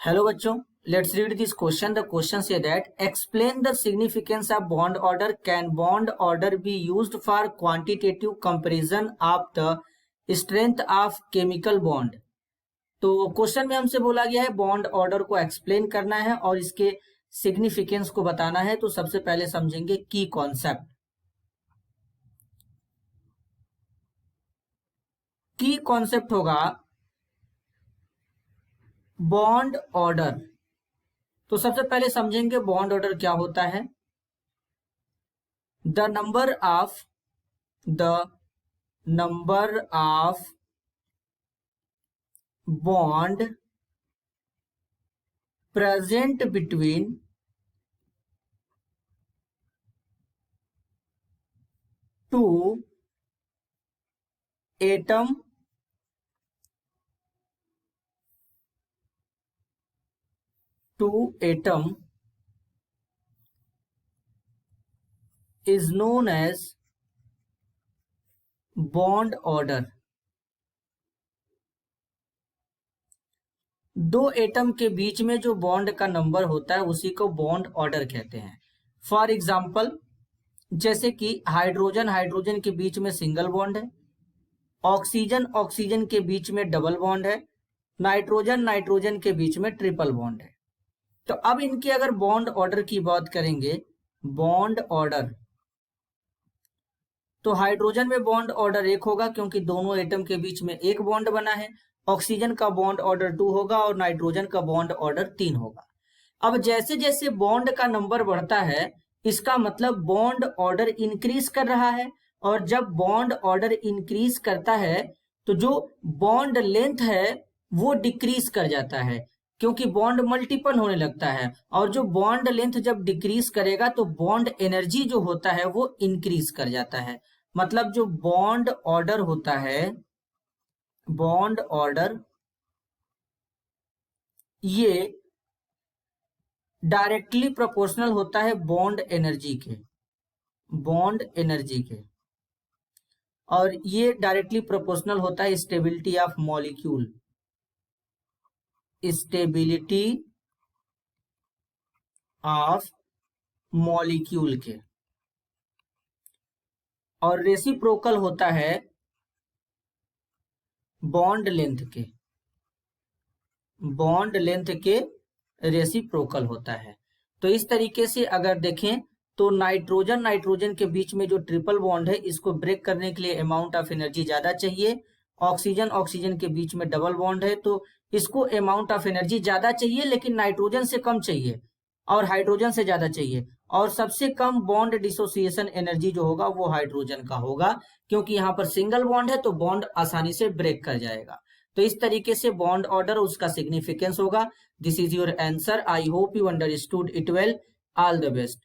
Hello बच्चों, let's read this question. The question say that explain the significance of bond order. Can bond order be used for quantitative comparison of the strength of chemical bond? तो question में हमसे बोला गया है bond order को explain करना है और इसके सिग्निफिकेंस को बताना है। तो सबसे पहले समझेंगे की कॉन्सेप्ट। की कॉन्सेप्ट होगा बॉन्ड ऑर्डर। तो सबसे पहले समझेंगे बॉन्ड ऑर्डर क्या होता है। The number of bond present between two atom is known as bond order। दो एटम के बीच में जो बॉन्ड का नंबर होता है उसी को बॉन्ड ऑर्डर कहते हैं। फॉर एग्जाम्पल, जैसे कि हाइड्रोजन के बीच में सिंगल बॉन्ड है, ऑक्सीजन के बीच में डबल बॉन्ड है, नाइट्रोजन के बीच में ट्रिपल बॉन्ड है। तो अब इनकी अगर बॉन्ड ऑर्डर की बात करेंगे, बॉन्ड ऑर्डर, तो हाइड्रोजन में बॉन्ड ऑर्डर 1 होगा क्योंकि दोनों एटम के बीच में एक बॉन्ड बना है। ऑक्सीजन का बॉन्ड ऑर्डर 2 होगा और नाइट्रोजन का बॉन्ड ऑर्डर 3 होगा। अब जैसे जैसे बॉन्ड का नंबर बढ़ता है इसका मतलब बॉन्ड ऑर्डर इंक्रीज कर रहा है, और जब बॉन्ड ऑर्डर इंक्रीज करता है तो जो बॉन्ड लेंथ है वो डिक्रीज कर जाता है क्योंकि बॉन्ड मल्टीपल होने लगता है, और जो बॉन्ड लेंथ जब डिक्रीज करेगा तो बॉन्ड एनर्जी जो होता है वो इंक्रीज कर जाता है। मतलब जो बॉन्ड ऑर्डर होता है, बॉन्ड ऑर्डर, ये डायरेक्टली प्रोपोर्शनल होता है बॉन्ड एनर्जी के, और ये डायरेक्टली प्रोपोर्शनल होता है stability of molecule, stability of molecule के, और रेसिप्रोकल होता है बॉन्ड लेंथ के रेसिप्रोकल होता है। तो इस तरीके से अगर देखें तो नाइट्रोजन के बीच में जो ट्रिपल बॉन्ड है इसको ब्रेक करने के लिए अमाउंट ऑफ एनर्जी ज्यादा चाहिए। ऑक्सीजन के बीच में डबल बॉन्ड है तो इसको अमाउंट ऑफ एनर्जी ज्यादा चाहिए, लेकिन नाइट्रोजन से कम चाहिए और हाइड्रोजन से ज्यादा चाहिए। और सबसे कम बॉन्ड डिसोसिएशन एनर्जी जो होगा वो हाइड्रोजन का होगा क्योंकि यहाँ पर सिंगल बॉन्ड है तो बॉन्ड आसानी से ब्रेक कर जाएगा। तो इस तरीके से बॉन्ड ऑर्डर उसका सिग्निफिकेंस होगा। This is your answer. I hope you understood it well. All the best.